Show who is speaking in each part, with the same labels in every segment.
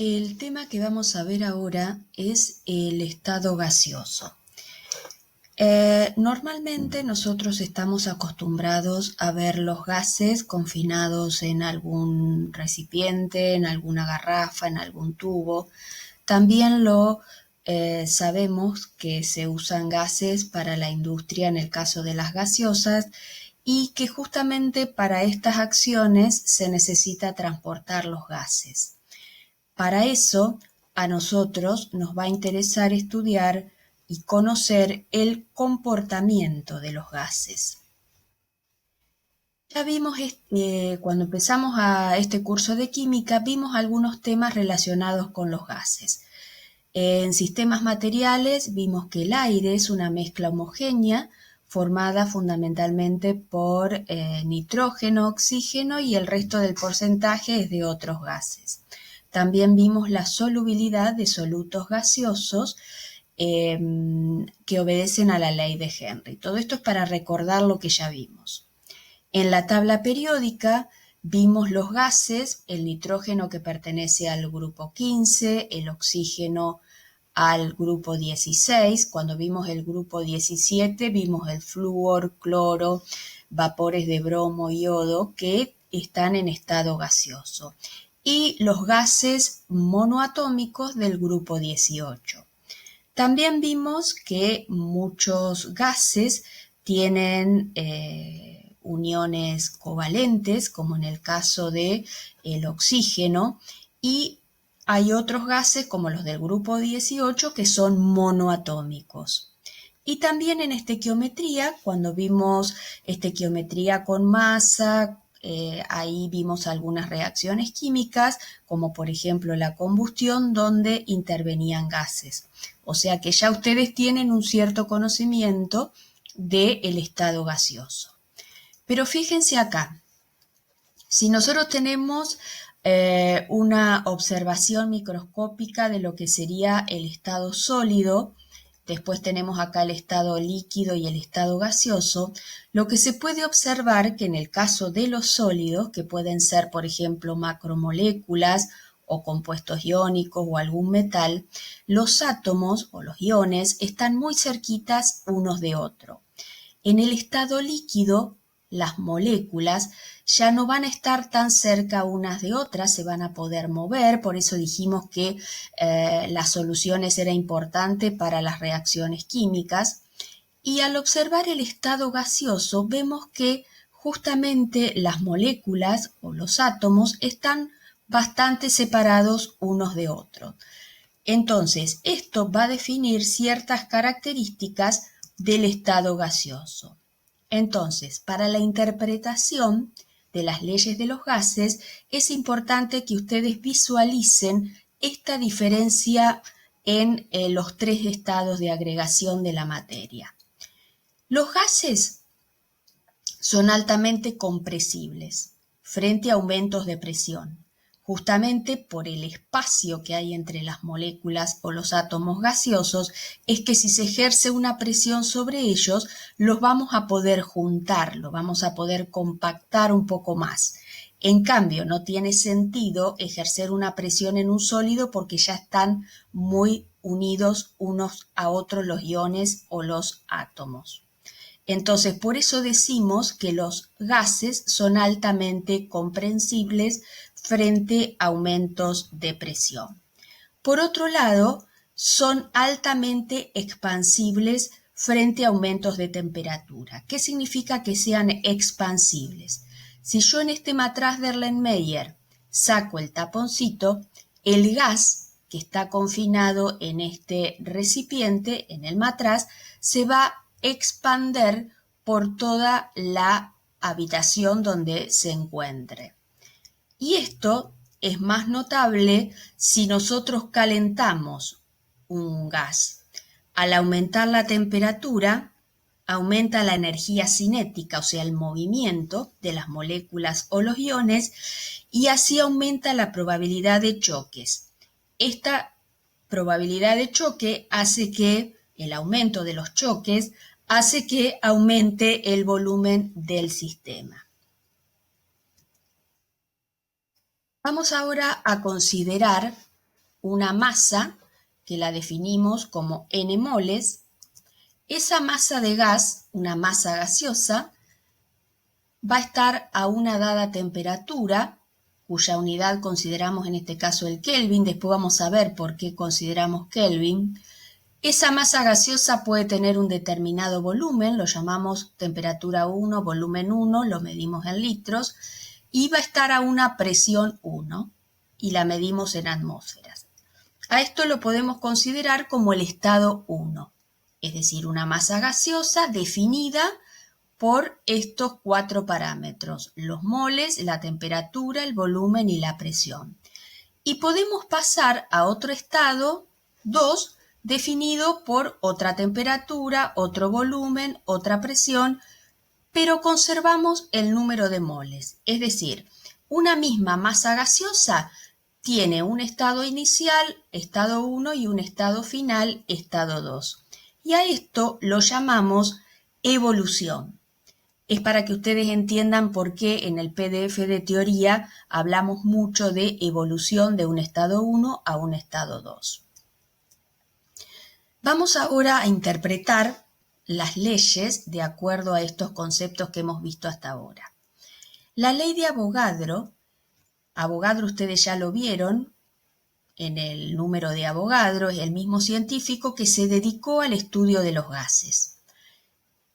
Speaker 1: El tema que vamos a ver ahora es el estado gaseoso. Normalmente nosotros estamos acostumbrados a ver los gases confinados en algún recipiente, en alguna garrafa, en algún tubo. También sabemos que se usan gases para la industria en el caso de las gaseosas y que justamente para estas acciones se necesita transportar los gases. Para eso, a nosotros nos va a interesar estudiar y conocer el comportamiento de los gases. Ya vimos, cuando empezamos a este curso de química, vimos algunos temas relacionados con los gases. En sistemas materiales vimos que el aire es una mezcla homogénea formada fundamentalmente por nitrógeno, oxígeno y el resto del porcentaje es de otros gases. También vimos la solubilidad de solutos gaseosos que obedecen a la ley de Henry. Todo esto es para recordar lo que ya vimos. En la tabla periódica vimos los gases, el nitrógeno que pertenece al grupo 15, el oxígeno al grupo 16. Cuando vimos el grupo 17 vimos el flúor, cloro, vapores de bromo y yodo que están en estado gaseoso. Y los gases monoatómicos del grupo 18. También vimos que muchos gases tienen uniones covalentes, como en el caso del oxígeno, y hay otros gases, como los del grupo 18, que son monoatómicos. Y también en estequiometría, cuando vimos estequiometría con masa, ahí vimos algunas reacciones químicas, como por ejemplo la combustión, donde intervenían gases. O sea que ya ustedes tienen un cierto conocimiento del estado gaseoso. Pero fíjense acá, si nosotros tenemos una observación microscópica de lo que sería el estado sólido, después tenemos acá el estado líquido y el estado gaseoso, lo que se puede observar que en el caso de los sólidos, que pueden ser por ejemplo macromoléculas o compuestos iónicos o algún metal, los átomos o los iones están muy cerquitas unos de otros. En el estado líquido, las moléculas ya no van a estar tan cerca unas de otras, se van a poder mover, por eso dijimos que las soluciones era importante para las reacciones químicas. Y al observar el estado gaseoso vemos que justamente las moléculas o los átomos están bastante separados unos de otros. Entonces, esto va a definir ciertas características del estado gaseoso. Entonces, para la interpretación de las leyes de los gases, es importante que ustedes visualicen esta diferencia en los tres estados de agregación de la materia. Los gases son altamente compresibles frente a aumentos de presión, justamente por el espacio que hay entre las moléculas o los átomos gaseosos, es que si se ejerce una presión sobre ellos, los vamos a poder juntar, los vamos a poder compactar un poco más. En cambio, no tiene sentido ejercer una presión en un sólido porque ya están muy unidos unos a otros los iones o los átomos. Entonces, por eso decimos que los gases son altamente comprensibles frente a aumentos de presión. Por otro lado, son altamente expansibles frente a aumentos de temperatura. ¿Qué significa que sean expansibles? Si yo en este matraz de Erlenmeyer saco el taponcito, el gas que está confinado en este recipiente, en el matraz, se va a expander por toda la habitación donde se encuentre. Y esto es más notable si nosotros calentamos un gas. Al aumentar la temperatura, aumenta la energía cinética, o sea, el movimiento de las moléculas o los iones, y así aumenta la probabilidad de choques. Esta probabilidad de choque hace que el aumento de los choques hace que aumente el volumen del sistema. Vamos ahora a considerar una masa que la definimos como n moles. Esa masa de gas, una masa gaseosa, va a estar a una dada temperatura, cuya unidad consideramos en este caso el Kelvin. Después vamos a ver por qué consideramos Kelvin. Esa masa gaseosa puede tener un determinado volumen, lo llamamos temperatura 1, volumen 1, lo medimos en litros, y va a estar a una presión 1 y la medimos en atmósferas. A esto lo podemos considerar como el estado 1, es decir, una masa gaseosa definida por estos 4 parámetros: los moles, la temperatura, el volumen y la presión. Y podemos pasar a otro estado 2, definido por otra temperatura, otro volumen, otra presión, pero conservamos el número de moles. Es decir, una misma masa gaseosa tiene un estado inicial, estado 1, y un estado final, estado 2. Y a esto lo llamamos evolución. Es para que ustedes entiendan por qué en el PDF de teoría hablamos mucho de evolución de un estado 1 a un estado 2. Vamos ahora a interpretar las leyes de acuerdo a estos conceptos que hemos visto hasta ahora. La ley de Avogadro ustedes ya lo vieron en el número de Avogadro, es el mismo científico que se dedicó al estudio de los gases.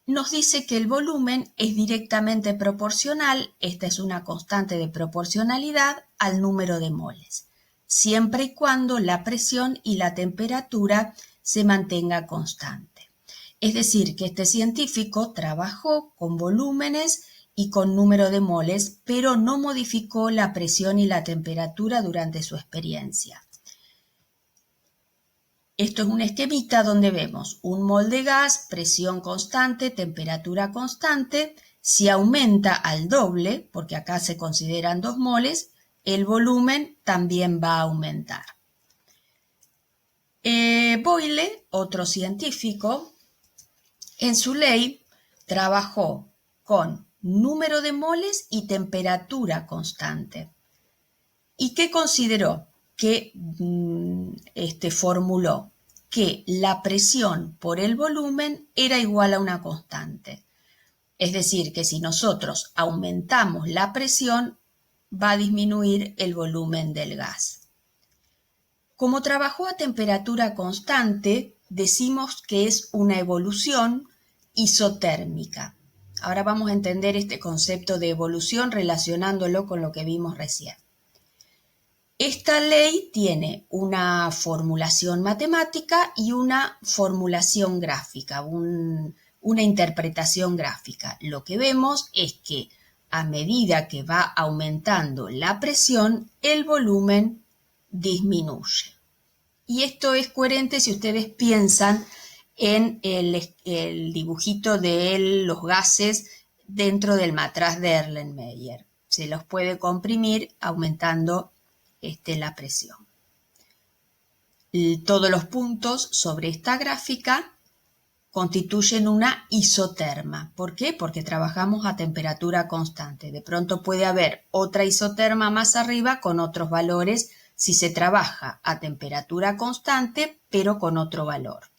Speaker 1: Nos dice que el volumen es directamente proporcional, esta es una constante de proporcionalidad, al número de moles, siempre y cuando la presión y la temperatura se mantenga constante. Es decir, que este científico trabajó con volúmenes y con número de moles, pero no modificó la presión y la temperatura durante su experiencia. Esto es un esquemita donde vemos un mol de gas, presión constante, temperatura constante. Si aumenta al doble, porque acá se consideran 2 moles, el volumen también va a aumentar. Boyle, otro científico, en su ley trabajó con número de moles y temperatura constante. ¿Y qué consideró? Que formuló que la presión por el volumen era igual a una constante. Es decir, que si nosotros aumentamos la presión, va a disminuir el volumen del gas. Como trabajó a temperatura constante, decimos que es una evolución isotérmica. Ahora vamos a entender este concepto de evolución relacionándolo con lo que vimos recién. Esta ley tiene una formulación matemática y una formulación gráfica, una interpretación gráfica. Lo que vemos es que a medida que va aumentando la presión, el volumen disminuye. Y esto es coherente si ustedes piensan en el dibujito de los gases dentro del matraz de Erlenmeyer. Se los puede comprimir aumentando la presión. Todos los puntos sobre esta gráfica constituyen una isoterma. ¿Por qué? Porque trabajamos a temperatura constante. De pronto puede haber otra isoterma más arriba con otros valores si se trabaja a temperatura constante, pero con otro valor.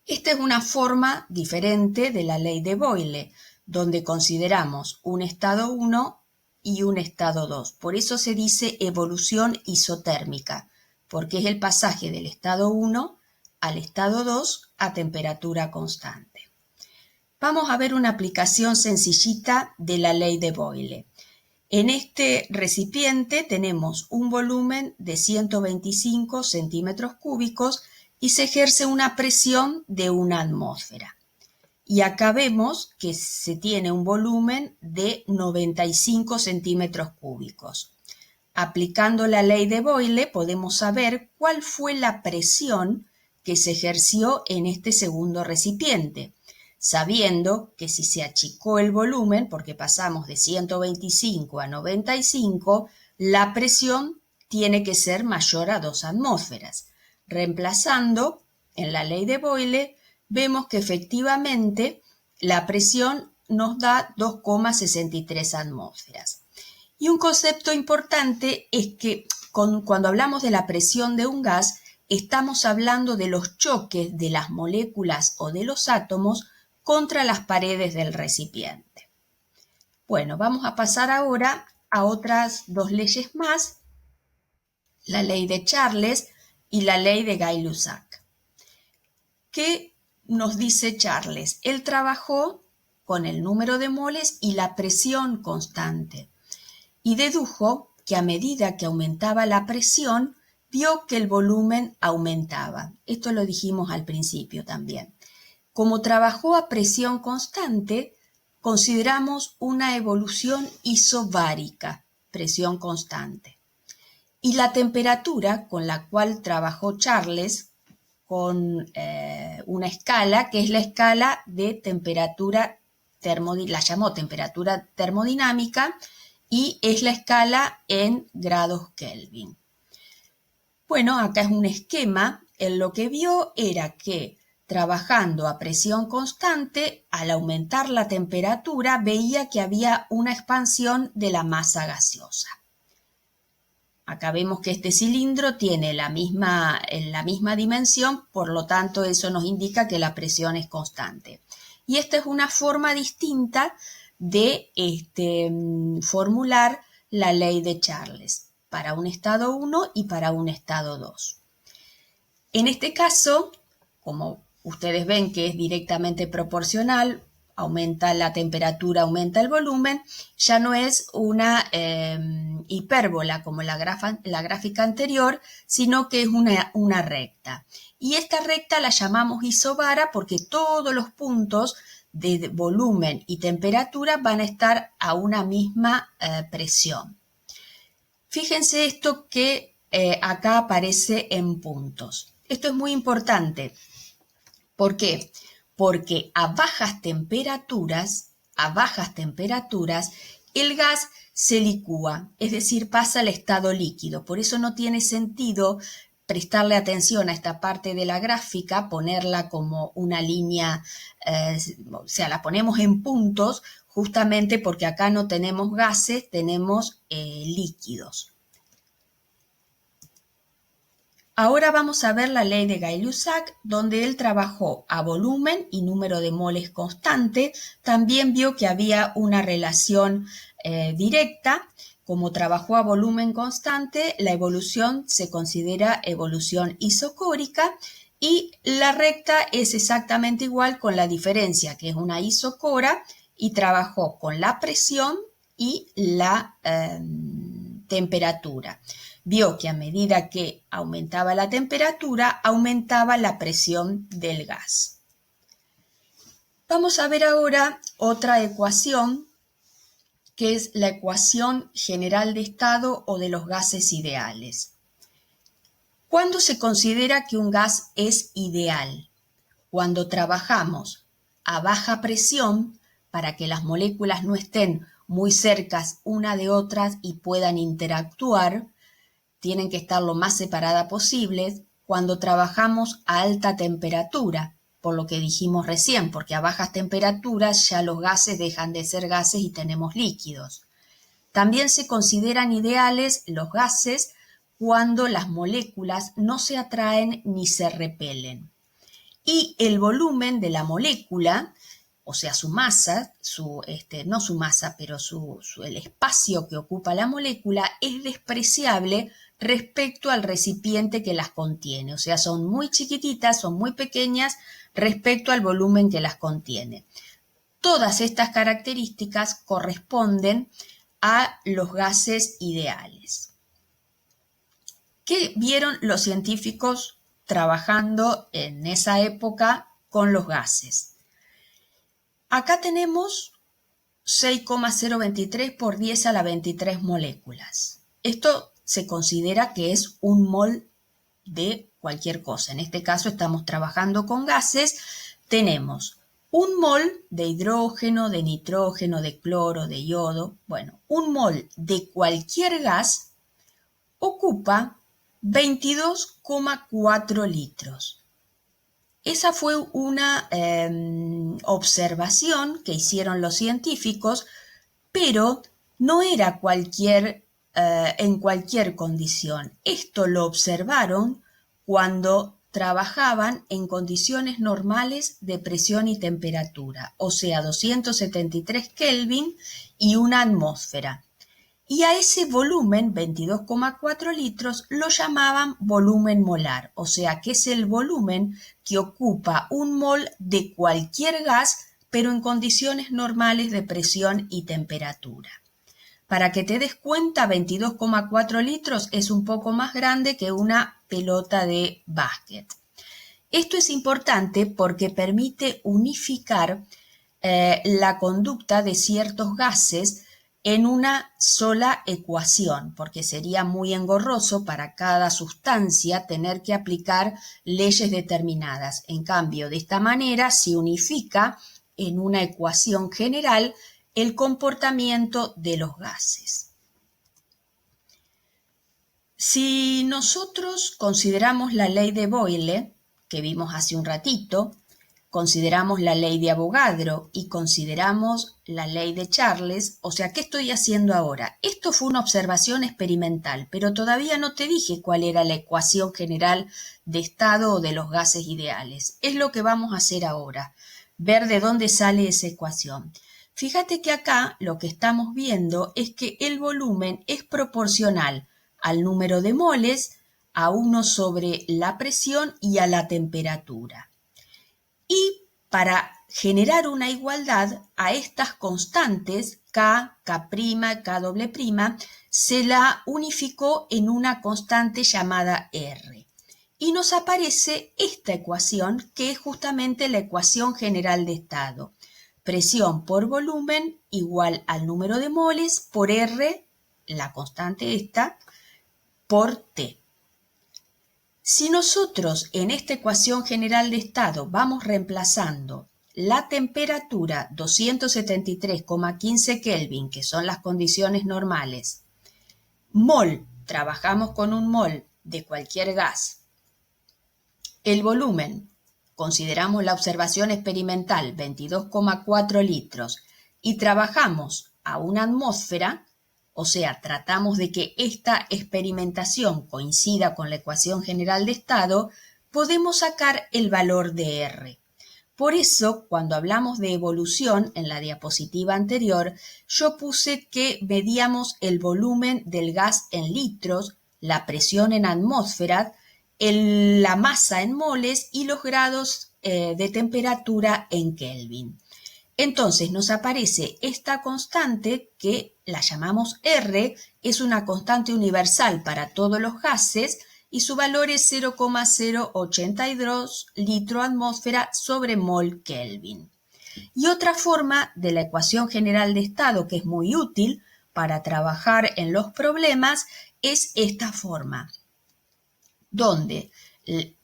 Speaker 1: Esta es una forma diferente de la ley de Boyle, donde consideramos un estado 1 y un estado 2. Por eso se dice evolución isotérmica, porque es el pasaje del estado 1 al estado 2 a temperatura constante. Vamos a ver una aplicación sencillita de la ley de Boyle. En este recipiente tenemos un volumen de 125 centímetros cúbicos y se ejerce una presión de 1 atmósfera. Y acá vemos que se tiene un volumen de 95 centímetros cúbicos. Aplicando la ley de Boyle podemos saber cuál fue la presión que se ejerció en este segundo recipiente, sabiendo que si se achicó el volumen, porque pasamos de 125 a 95, la presión tiene que ser mayor a 2 atmósferas. Reemplazando en la ley de Boyle, vemos que efectivamente la presión nos da 2,63 atmósferas. Y un concepto importante es que cuando hablamos de la presión de un gas, estamos hablando de los choques de las moléculas o de los átomos contra las paredes del recipiente. Bueno, vamos a pasar ahora a otras dos leyes más, la ley de Charles y la ley de Gay-Lussac. ¿Qué nos dice Charles? Él trabajó con el número de moles y la presión constante y dedujo que a medida que aumentaba la presión, vio que el volumen aumentaba. Esto lo dijimos al principio también. Como trabajó a presión constante, consideramos una evolución isobárica, presión constante. Y la temperatura con la cual trabajó Charles, con una escala, que es la escala de temperatura la llamó temperatura termodinámica, y es la escala en grados Kelvin. Bueno, acá es un esquema. Él lo que vio era que trabajando a presión constante, al aumentar la temperatura, veía que había una expansión de la masa gaseosa. Acá vemos que este cilindro tiene la misma dimensión, por lo tanto eso nos indica que la presión es constante. Y esta es una forma distinta de formular la ley de Charles para un estado 1 y para un estado 2. En este caso, como ustedes ven que es directamente proporcional, aumenta la temperatura, aumenta el volumen, ya no es una hipérbola como la gráfica anterior, sino que es una recta. Y esta recta la llamamos isobara porque todos los puntos de volumen y temperatura van a estar a una misma presión. Fíjense esto que acá aparece en puntos. Esto es muy importante. ¿Por qué? Porque a bajas temperaturas, el gas se licúa, es decir, pasa al estado líquido. Por eso no tiene sentido prestarle atención a esta parte de la gráfica, ponerla como una línea, o sea, la ponemos en puntos, justamente porque acá no tenemos gases, tenemos líquidos. Ahora vamos a ver la ley de Gay-Lussac, donde él trabajó a volumen y número de moles constante. También vio que había una relación directa. Como trabajó a volumen constante, la evolución se considera evolución isocórica y la recta es exactamente igual con la diferencia, que es una isocora, y trabajó con la presión y la temperatura. Vio que a medida que aumentaba la temperatura, aumentaba la presión del gas. Vamos a ver ahora otra ecuación, que es la ecuación general de estado o de los gases ideales. ¿Cuándo se considera que un gas es ideal? Cuando trabajamos a baja presión para que las moléculas no estén muy cercas una de otras y puedan interactuar, tienen que estar lo más separadas posibles. Cuando trabajamos a alta temperatura, por lo que dijimos recién, porque a bajas temperaturas ya los gases dejan de ser gases y tenemos líquidos. También se consideran ideales los gases cuando las moléculas no se atraen ni se repelen. Y el volumen de la molécula, o sea, su masa, no su masa, pero el espacio que ocupa la molécula es despreciable respecto al recipiente que las contiene. O sea, son muy chiquititas, son muy pequeñas respecto al volumen que las contiene. Todas estas características corresponden a los gases ideales. ¿Qué vieron los científicos trabajando en esa época con los gases? Acá tenemos 6,023 por 10 a la 23 moléculas. Esto se considera que es un mol de cualquier cosa. En este caso estamos trabajando con gases. Tenemos un mol de hidrógeno, de nitrógeno, de cloro, de yodo. Bueno, un mol de cualquier gas ocupa 22,4 litros. Esa fue una observación que hicieron los científicos, pero no era cualquier en cualquier condición. Esto lo observaron cuando trabajaban en condiciones normales de presión y temperatura, o sea, 273 Kelvin y una atmósfera. Y a ese volumen, 22,4 litros, lo llamaban volumen molar, o sea, que es el volumen que ocupa un mol de cualquier gas, pero en condiciones normales de presión y temperatura. Para que te des cuenta, 22,4 litros es un poco más grande que una pelota de básquet. Esto es importante porque permite unificar la conducta de ciertos gases en una sola ecuación, porque sería muy engorroso para cada sustancia tener que aplicar leyes determinadas. En cambio, de esta manera se unifica en una ecuación general el comportamiento de los gases. Si nosotros consideramos la ley de Boyle, que vimos hace un ratito, consideramos la ley de Avogadro y consideramos la ley de Charles, o sea, ¿qué estoy haciendo ahora? Esto fue una observación experimental, pero todavía no te dije cuál era la ecuación general de estado o de los gases ideales. Es lo que vamos a hacer ahora, ver de dónde sale esa ecuación. Fíjate que acá lo que estamos viendo es que el volumen es proporcional al número de moles, a 1 sobre la presión y a la temperatura. Y para generar una igualdad a estas constantes, K, K', K', se la unificó en una constante llamada R. Y nos aparece esta ecuación, que es justamente la ecuación general de estado. Presión por volumen igual al número de moles por R, la constante esta, por T. Si nosotros en esta ecuación general de estado vamos reemplazando la temperatura 273,15 Kelvin, que son las condiciones normales, mol, trabajamos con un mol de cualquier gas, el volumen, consideramos la observación experimental 22,4 litros y trabajamos a una atmósfera, o sea, tratamos de que esta experimentación coincida con la ecuación general de estado, podemos sacar el valor de R. Por eso, cuando hablamos de evolución en la diapositiva anterior, yo puse que medíamos el volumen del gas en litros, la presión en atmósfera, la masa en moles y los grados de temperatura en Kelvin. Entonces nos aparece esta constante que la llamamos R, es una constante universal para todos los gases y su valor es 0,082 litro atmósfera sobre mol Kelvin. Y otra forma de la ecuación general de estado que es muy útil para trabajar en los problemas es esta forma, donde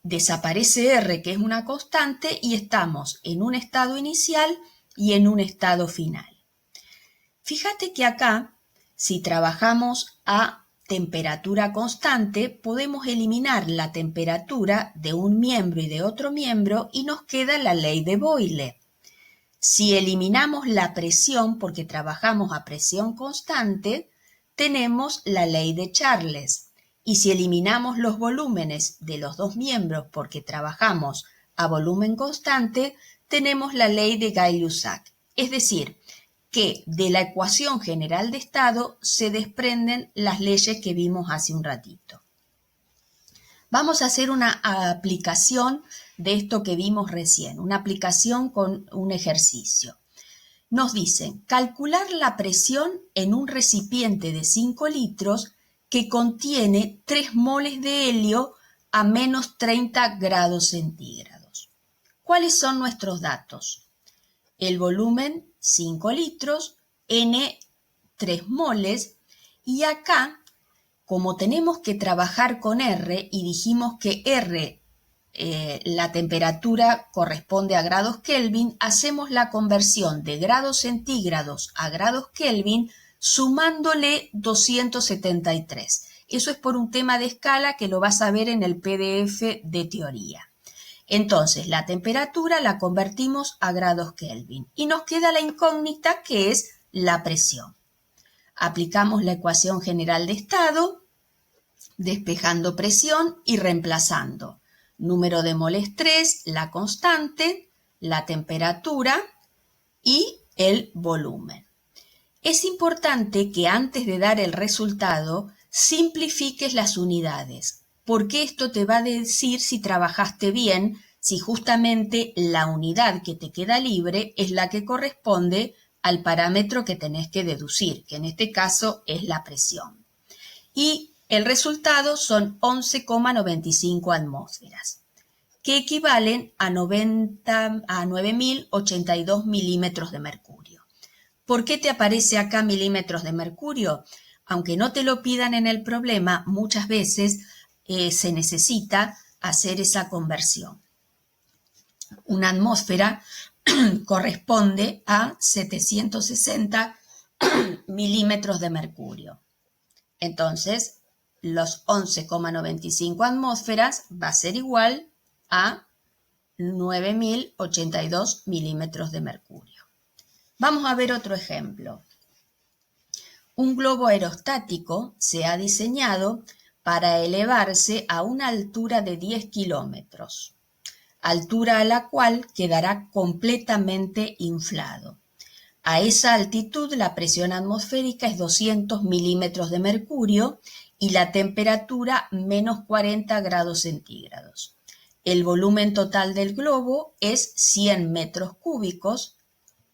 Speaker 1: desaparece R, que es una constante, y estamos en un estado inicial y en un estado final. Fíjate que acá, si trabajamos a temperatura constante, podemos eliminar la temperatura de un miembro y de otro miembro y nos queda la ley de Boyle. Si eliminamos la presión, porque trabajamos a presión constante, tenemos la ley de Charles. Y si eliminamos los volúmenes de los dos miembros porque trabajamos a volumen constante, tenemos la ley de Gay-Lussac. Es decir, que de la ecuación general de estado se desprenden las leyes que vimos hace un ratito. Vamos a hacer una aplicación de esto que vimos recién, una aplicación con un ejercicio. Nos dicen, calcular la presión en un recipiente de 5 litros que contiene 3 moles de helio a menos 30 grados centígrados. ¿Cuáles son nuestros datos? El volumen 5 litros, N 3 moles, y acá, como tenemos que trabajar con R y dijimos que R, la temperatura corresponde a grados Kelvin, hacemos la conversión de grados centígrados a grados Kelvin sumándole 273. Eso es por un tema de escala que lo vas a ver en el PDF de teoría. Entonces, la temperatura la convertimos a grados Kelvin y nos queda la incógnita que es la presión. Aplicamos la ecuación general de estado, despejando presión y reemplazando número de moles 3, la constante, la temperatura y el volumen. Es importante que antes de dar el resultado simplifiques las unidades, porque esto te va a decir si trabajaste bien, si justamente la unidad que te queda libre es la que corresponde al parámetro que tenés que deducir, que en este caso es la presión. Y el resultado son 11,95 atmósferas, que equivalen a 9.082 milímetros de mercurio. ¿Por qué te aparece acá milímetros de mercurio? Aunque no te lo pidan en el problema, muchas veces se necesita hacer esa conversión. Una atmósfera corresponde a 760 milímetros de mercurio. Entonces, los 11,95 atmósferas va a ser igual a 9.082 milímetros de mercurio. Vamos a ver otro ejemplo. Un globo aerostático se ha diseñado para elevarse a una altura de 10 kilómetros, altura a la cual quedará completamente inflado. A esa altitud la presión atmosférica es 200 milímetros de mercurio y la temperatura menos 40 grados centígrados. El volumen total del globo es 100 metros cúbicos.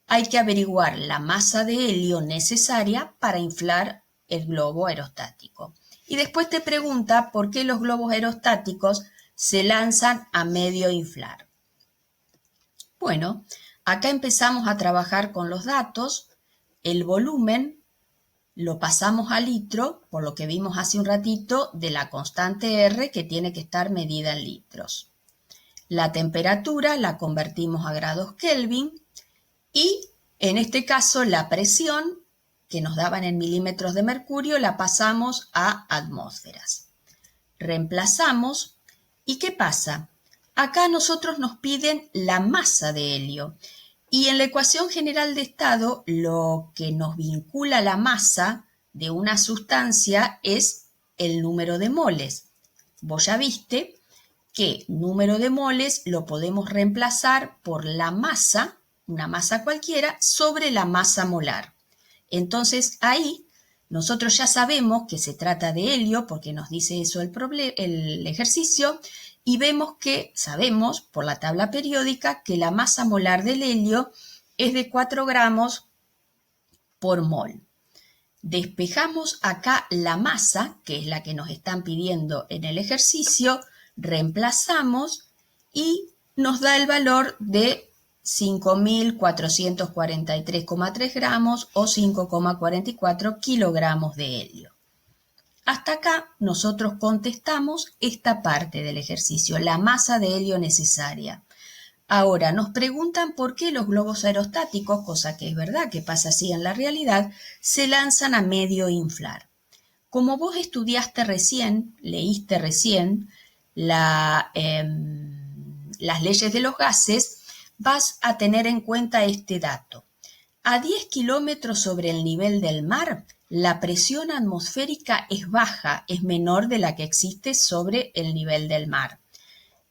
Speaker 1: Hay que averiguar la masa de helio necesaria para inflar el globo aerostático. Y después te pregunta por qué los globos aerostáticos se lanzan a medio inflar. Bueno, acá empezamos a trabajar con los datos. El volumen lo pasamos a litro, por lo que vimos hace un ratito, de la constante R que tiene que estar medida en litros. La temperatura la convertimos a grados Kelvin y en este caso la presión que nos daban en milímetros de mercurio la pasamos a atmósferas. Reemplazamos y ¿qué pasa? Acá nosotros nos piden la masa de helio y en la ecuación general de estado lo que nos vincula la masa de una sustancia es el número de moles. Vos ya viste que número de moles lo podemos reemplazar por la masa, una masa cualquiera, sobre la masa molar. Entonces ahí nosotros ya sabemos que se trata de helio porque nos dice eso el ejercicio y vemos que sabemos por la tabla periódica que la masa molar del helio es de 4 gramos por mol. Despejamos acá la masa, que es la que nos están pidiendo en el ejercicio, reemplazamos y nos da el valor de 5.443,3 gramos o 5,44 kilogramos de helio. Hasta acá nosotros contestamos esta parte del ejercicio, la masa de helio necesaria. Ahora nos preguntan por qué los globos aerostáticos, cosa que es verdad que pasa así en la realidad, se lanzan a medio inflar. Como vos estudiaste recién, leíste recién las leyes de los gases, vas a tener en cuenta este dato. A 10 kilómetros sobre el nivel del mar, la presión atmosférica es baja, es menor de la que existe sobre el nivel del mar.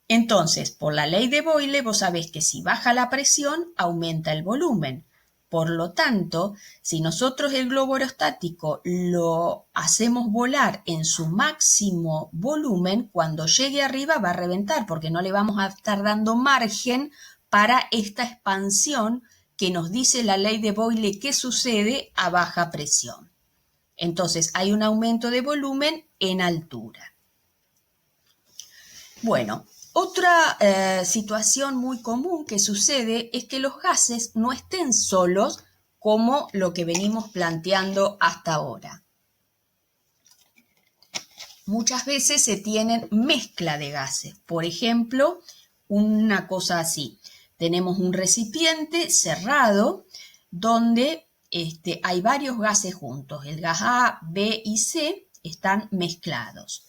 Speaker 1: Entonces, por la ley de Boyle, vos sabés que si baja la presión, aumenta el volumen. Por lo tanto, si nosotros el globo aerostático lo hacemos volar en su máximo volumen, cuando llegue arriba va a reventar, porque no le vamos a estar dando margen para esta expansión que nos dice la ley de Boyle que sucede a baja presión. Entonces, hay un aumento de volumen en altura. Bueno, otra situación muy común que sucede es que los gases no estén solos como lo que venimos planteando hasta ahora. Muchas veces se tienen mezcla de gases. Por ejemplo, una cosa así. Tenemos un recipiente cerrado donde hay varios gases juntos. El gas A, B y C están mezclados.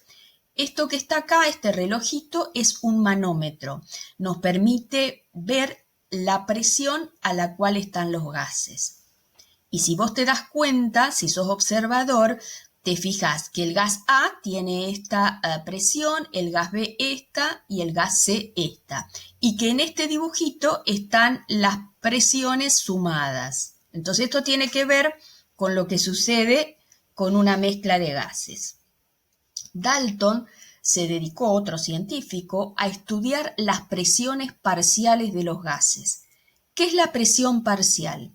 Speaker 1: Esto que está acá, este relojito, es un manómetro. Nos permite ver la presión a la cual están los gases. Y si vos te das cuenta, si sos observador, te fijas que el gas A tiene esta presión, el gas B esta y el gas C esta. Y que en este dibujito están las presiones sumadas. Entonces esto tiene que ver con lo que sucede con una mezcla de gases. Dalton se dedicó, otro científico, a estudiar las presiones parciales de los gases. ¿Qué es la presión parcial?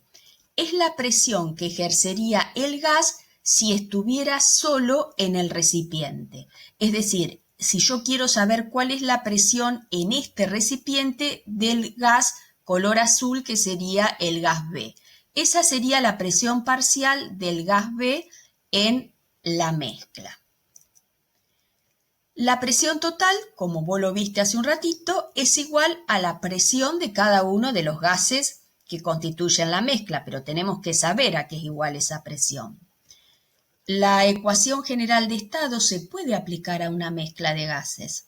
Speaker 1: Es la presión que ejercería el gas si estuviera solo en el recipiente. Es decir, si yo quiero saber cuál es la presión en este recipiente del gas color azul, que sería el gas B. Esa sería la presión parcial del gas B en la mezcla. La presión total, como vos lo viste hace un ratito, es igual a la presión de cada uno de los gases que constituyen la mezcla, pero tenemos que saber a qué es igual esa presión. La ecuación general de estado se puede aplicar a una mezcla de gases,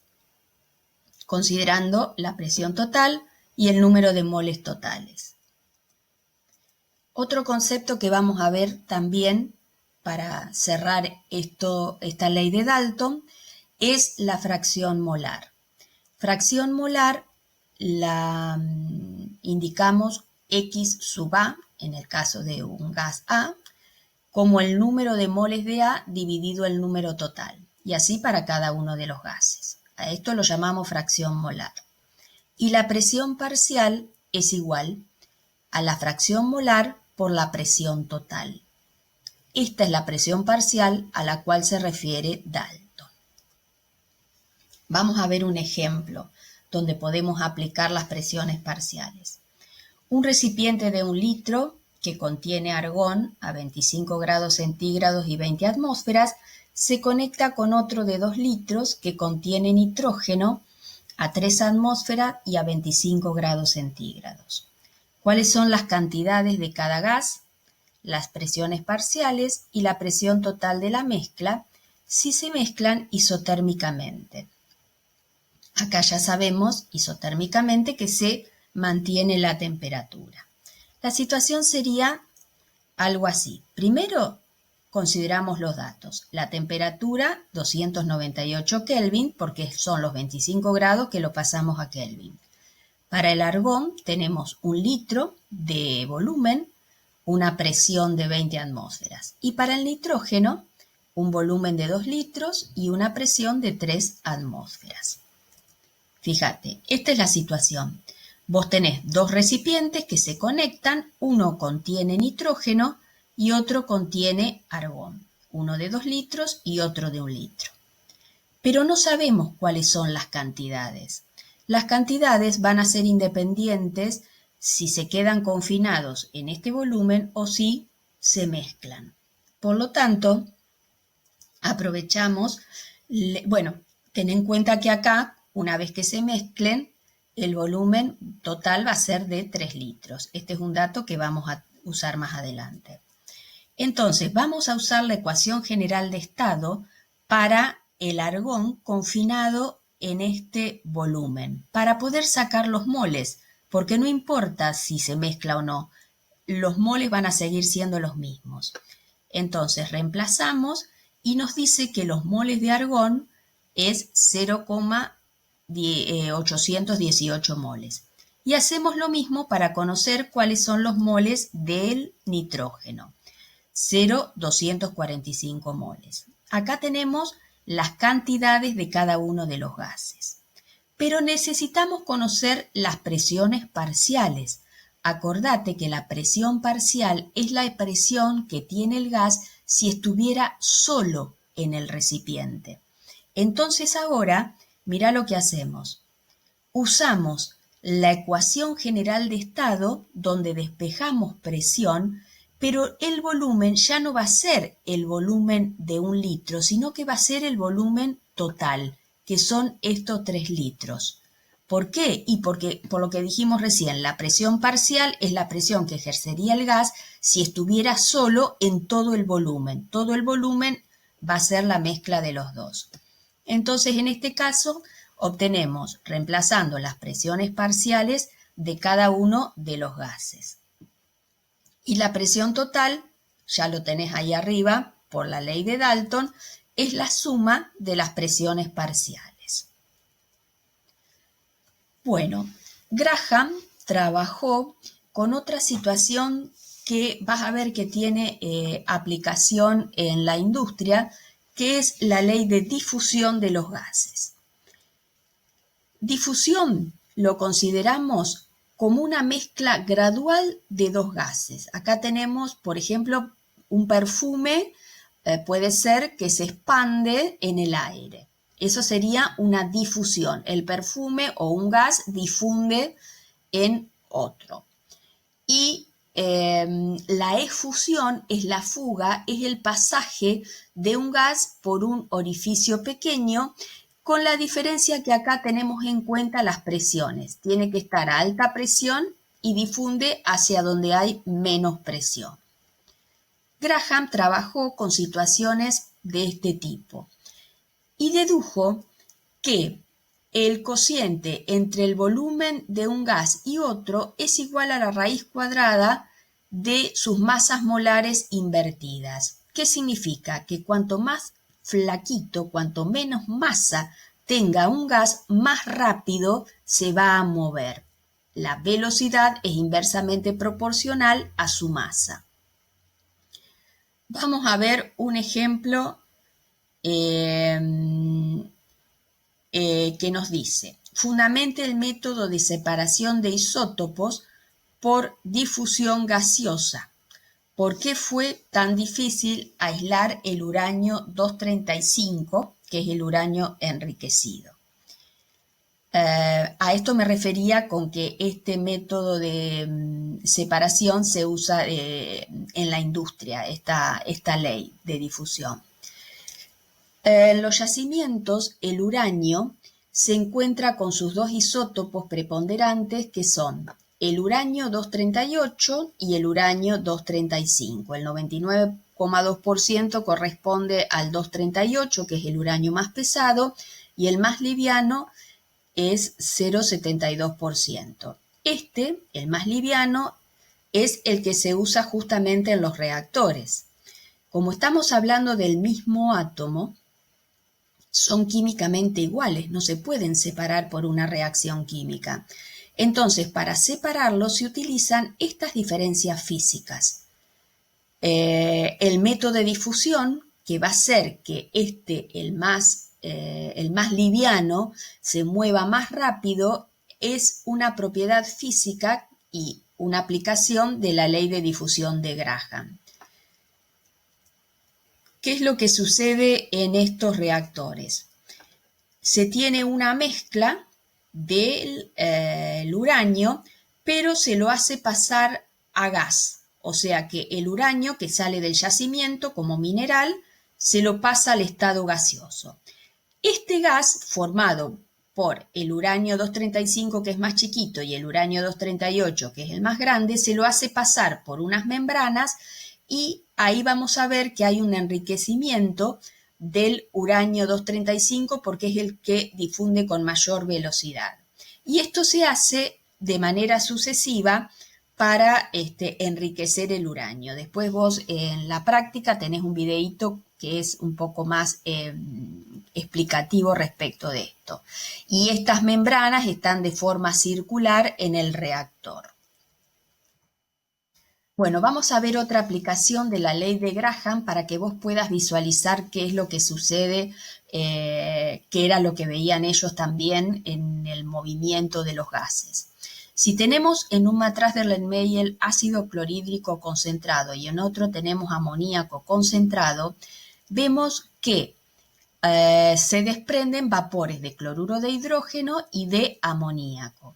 Speaker 1: considerando la presión total y el número de moles totales. Otro concepto que vamos a ver también para cerrar esta ley de Dalton es la fracción molar. Fracción molar la indicamos X sub A, en el caso de un gas A, como el número de moles de A dividido el número total, y así para cada uno de los gases. A esto lo llamamos fracción molar. Y la presión parcial es igual a la fracción molar por la presión total. Esta es la presión parcial a la cual se refiere Dalton. Vamos a ver un ejemplo donde podemos aplicar las presiones parciales. Un recipiente de 1 litro que contiene argón a 25 grados centígrados y 20 atmósferas se conecta con otro de 2 litros que contiene nitrógeno a 3 atmósferas y a 25 grados centígrados. ¿Cuáles son las cantidades de cada gas, las presiones parciales y la presión total de la mezcla si se mezclan isotérmicamente? Acá ya sabemos isotérmicamente que se mantiene la temperatura. La situación sería algo así. Primero consideramos los datos. La temperatura 298 Kelvin, porque son los 25 grados que lo pasamos a Kelvin. Para el argón tenemos 1 litro de volumen, una presión de 20 atmósferas. Y para el nitrógeno, un volumen de 2 litros y una presión de 3 atmósferas. Fíjate, esta es la situación. Vos tenés 2 recipientes que se conectan, uno contiene nitrógeno y otro contiene argón, uno de 2 litros y otro de 1 litro. Pero no sabemos cuáles son las cantidades. Las cantidades van a ser independientes si se quedan confinados en este volumen o si se mezclan. Por lo tanto, aprovechamos, ten en cuenta que acá, una vez que se mezclen, el volumen total va a ser de 3 litros. Este es un dato que vamos a usar más adelante. Entonces, vamos a usar la ecuación general de estado para el argón confinado en este volumen, para poder sacar los moles, porque no importa si se mezcla o no, los moles van a seguir siendo los mismos. Entonces, reemplazamos y nos dice que los moles de argón es 0,818 moles. Y hacemos lo mismo para conocer cuáles son los moles del nitrógeno. 0,245 moles. Acá tenemos las cantidades de cada uno de los gases. Pero necesitamos conocer las presiones parciales. Acordate que la presión parcial es la presión que tiene el gas si estuviera solo en el recipiente. Entonces ahora, mira lo que hacemos. Usamos la ecuación general de estado donde despejamos presión, pero el volumen ya no va a ser el volumen de 1 litro, sino que va a ser el volumen total, que son estos 3 litros. ¿Por qué? Y porque, por lo que dijimos recién, la presión parcial es la presión que ejercería el gas si estuviera solo en todo el volumen. Todo el volumen va a ser la mezcla de los dos. Entonces, en este caso, obtenemos, reemplazando las presiones parciales de cada uno de los gases. Y la presión total, ya lo tenés ahí arriba por la ley de Dalton, es la suma de las presiones parciales. Bueno, Graham trabajó con otra situación que vas a ver que tiene aplicación en la industria, que es la ley de difusión de los gases. Difusión lo consideramos como una mezcla gradual de dos gases. Acá tenemos, por ejemplo, un perfume, puede ser que se expande en el aire. Eso sería una difusión. El perfume o un gas difunde en otro. Y la efusión es la fuga, es el pasaje de un gas por un orificio pequeño, con la diferencia que acá tenemos en cuenta las presiones. Tiene que estar a alta presión y difunde hacia donde hay menos presión. Graham trabajó con situaciones de este tipo y dedujo que el cociente entre el volumen de un gas y otro es igual a la raíz cuadrada de sus masas molares invertidas. ¿Qué significa? Que cuanto más flaquito, cuanto menos masa tenga un gas, más rápido se va a mover. La velocidad es inversamente proporcional a su masa. Vamos a ver un ejemplo que nos dice: fundamente el método de separación de isótopos por difusión gaseosa. ¿Por qué fue tan difícil aislar el uranio 235, que es el uranio enriquecido? A esto me refería con que este método de separación se usa en la industria, esta ley de difusión. En los yacimientos, el uranio se encuentra con sus dos isótopos preponderantes, que son el uranio 238 y el uranio 235. El 99,2% corresponde al 238, que es el uranio más pesado, y el más liviano es 0,72%. El más liviano, es el que se usa justamente en los reactores. Como estamos hablando del mismo átomo, son químicamente iguales, no se pueden separar por una reacción química. Entonces, para separarlos se utilizan estas diferencias físicas. El método de difusión, que va a hacer que el más liviano, se mueva más rápido, es una propiedad física y una aplicación de la ley de difusión de Graham. ¿Qué es lo que sucede en estos reactores? Se tiene una mezcla del uranio, pero se lo hace pasar a gas. O sea que el uranio que sale del yacimiento como mineral se lo pasa al estado gaseoso. Este gas, formado por el uranio 235, que es más chiquito, y el uranio 238, que es el más grande, se lo hace pasar por unas membranas y ahí vamos a ver que hay un enriquecimiento del uranio 235 porque es el que difunde con mayor velocidad. Y esto se hace de manera sucesiva para enriquecer el uranio. Después vos en la práctica tenés un videíto que es un poco más explicativo respecto de esto. Y estas membranas están de forma circular en el reactor. Bueno, vamos a ver otra aplicación de la ley de Graham para que vos puedas visualizar qué es lo que sucede, qué era lo que veían ellos también en el movimiento de los gases. Si tenemos en un matraz de Erlenmeyer ácido clorhídrico concentrado y en otro tenemos amoníaco concentrado, vemos que se desprenden vapores de cloruro de hidrógeno y de amoníaco.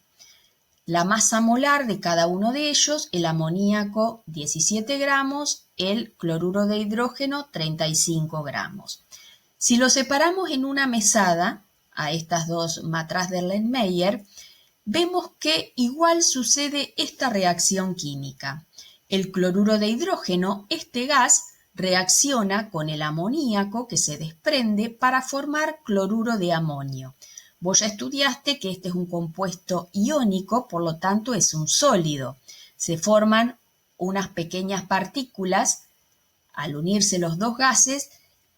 Speaker 1: La masa molar de cada uno de ellos: el amoníaco 17 gramos, el cloruro de hidrógeno 35 gramos. Si lo separamos en una mesada a estas dos matraz de Erlenmeyer, vemos que igual sucede esta reacción química. El cloruro de hidrógeno, este gas, reacciona con el amoníaco que se desprende para formar cloruro de amonio. Vos ya estudiaste que este es un compuesto iónico, por lo tanto es un sólido. Se forman unas pequeñas partículas al unirse los dos gases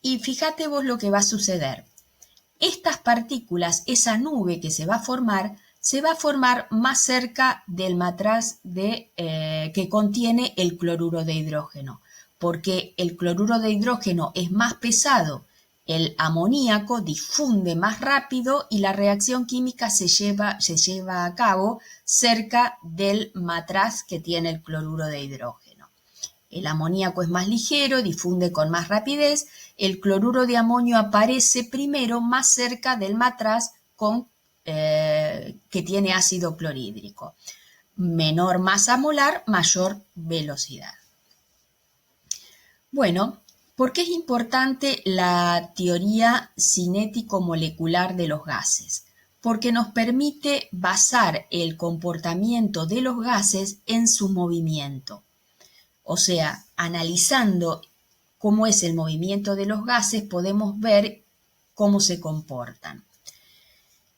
Speaker 1: y fíjate vos lo que va a suceder. Estas partículas, esa nube que se va a formar más cerca del matraz que contiene el cloruro de hidrógeno, porque el cloruro de hidrógeno es más pesado, el amoníaco difunde más rápido y la reacción química se lleva a cabo cerca del matraz que tiene el cloruro de hidrógeno. El amoníaco es más ligero, difunde con más rapidez. El cloruro de amonio aparece primero más cerca del matraz que tiene ácido clorhídrico. Menor masa molar, mayor velocidad. Bueno, ¿por qué es importante la teoría cinético-molecular de los gases? Porque nos permite basar el comportamiento de los gases en su movimiento. O sea, analizando cómo es el movimiento de los gases, podemos ver cómo se comportan.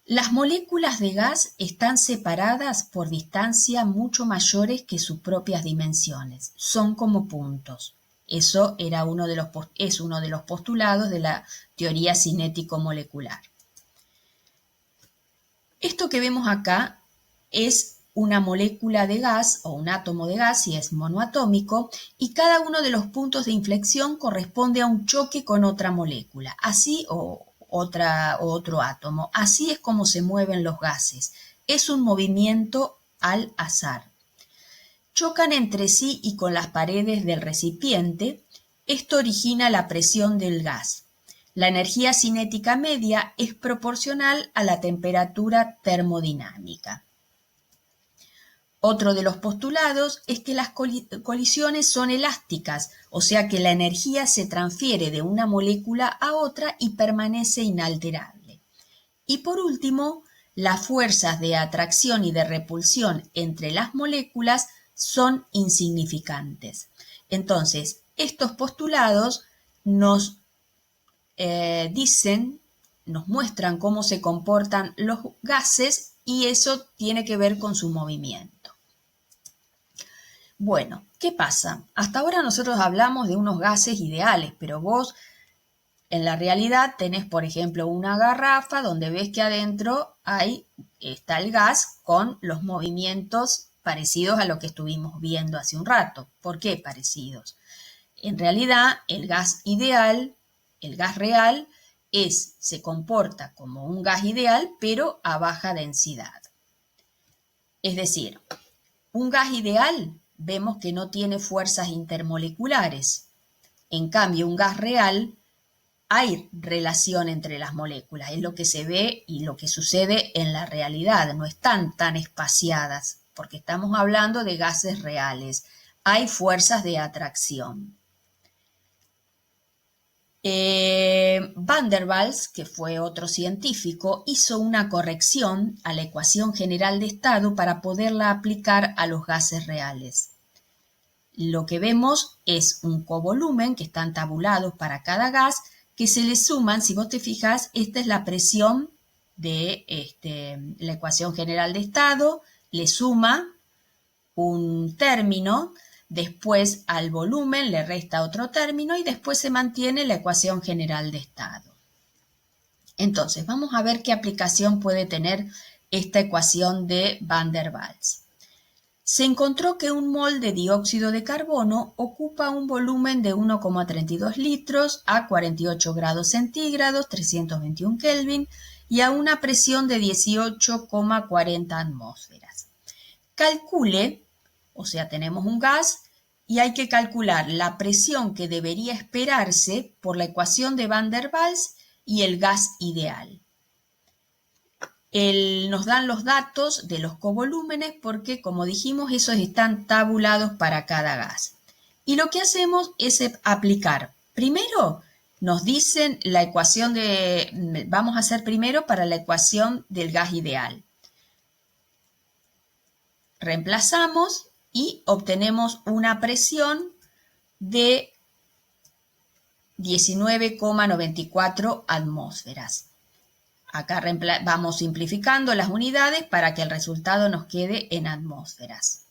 Speaker 1: Las moléculas de gas están separadas por distancias mucho mayores que sus propias dimensiones. Son como puntos. Eso es uno de los postulados de la teoría cinético-molecular. Esto que vemos acá es una molécula de gas o un átomo de gas si es monoatómico y cada uno de los puntos de inflexión corresponde a un choque con otra molécula, así o otro átomo. Así es como se mueven los gases. Es un movimiento al azar. Chocan entre sí y con las paredes del recipiente. Esto origina la presión del gas. La energía cinética media es proporcional a la temperatura termodinámica. Otro de los postulados es que las colisiones son elásticas, o sea que la energía se transfiere de una molécula a otra y permanece inalterable. Y por último, las fuerzas de atracción y de repulsión entre las moléculas son insignificantes. Entonces, estos postulados nos nos muestran cómo se comportan los gases y eso tiene que ver con su movimiento. Bueno, ¿qué pasa? Hasta ahora nosotros hablamos de unos gases ideales, pero vos en la realidad tenés, por ejemplo, una garrafa donde ves que adentro está el gas con los movimientos parecidos a lo que estuvimos viendo hace un rato. ¿Por qué parecidos? En realidad, el gas ideal, el gas real, se comporta como un gas ideal, pero a baja densidad. Es decir, un gas ideal vemos que no tiene fuerzas intermoleculares. En cambio, un gas real hay relación entre las moléculas, es lo que se ve y lo que sucede en la realidad, no están tan espaciadas, porque estamos hablando de gases reales, hay fuerzas de atracción. Van der Waals, que fue otro científico, hizo una corrección a la ecuación general de estado para poderla aplicar a los gases reales. Lo que vemos es un covolumen que están tabulados para cada gas, que se le suman, si vos te fijas, esta es la presión de la ecuación general de estado, le suma un término, después al volumen le resta otro término y después se mantiene la ecuación general de estado. Entonces, vamos a ver qué aplicación puede tener esta ecuación de Van der Waals. Se encontró que un mol de dióxido de carbono ocupa un volumen de 1,32 litros a 48 grados centígrados, 321 Kelvin, y a una presión de 18,40 atmósferas. Calcule, o sea, tenemos un gas y hay que calcular la presión que debería esperarse por la ecuación de Van der Waals y el gas ideal. Nos dan los datos de los covolúmenes porque, como dijimos, esos están tabulados para cada gas. Y lo que hacemos es aplicar. Primero, nos dicen la ecuación vamos a hacer primero para la ecuación del gas ideal. Reemplazamos y obtenemos una presión de 19,94 atmósferas. Acá vamos simplificando las unidades para que el resultado nos quede en atmósferas.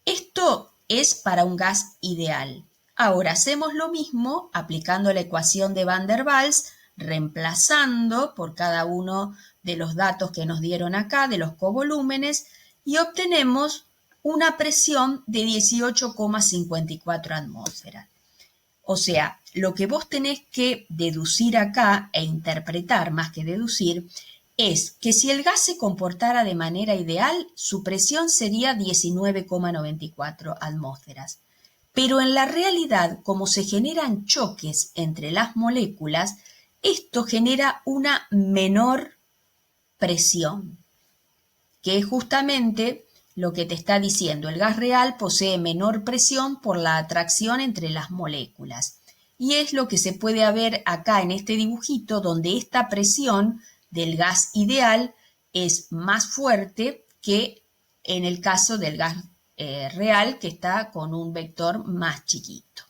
Speaker 1: Esto es para un gas ideal. Ahora hacemos lo mismo aplicando la ecuación de Van der Waals, reemplazando por cada uno de los datos que nos dieron acá, de los covolúmenes, y obtenemos una presión de 18,54 atmósferas. O sea, lo que vos tenés que deducir acá e interpretar más que deducir es que si el gas se comportara de manera ideal, su presión sería 19,94 atmósferas. Pero en la realidad, como se generan choques entre las moléculas, esto genera una menor presión, que es justamente lo que te está diciendo. El gas real posee menor presión por la atracción entre las moléculas. Y es lo que se puede ver acá en este dibujito, donde esta presión del gas ideal es más fuerte que en el caso del gas real, que está con un vector más chiquito.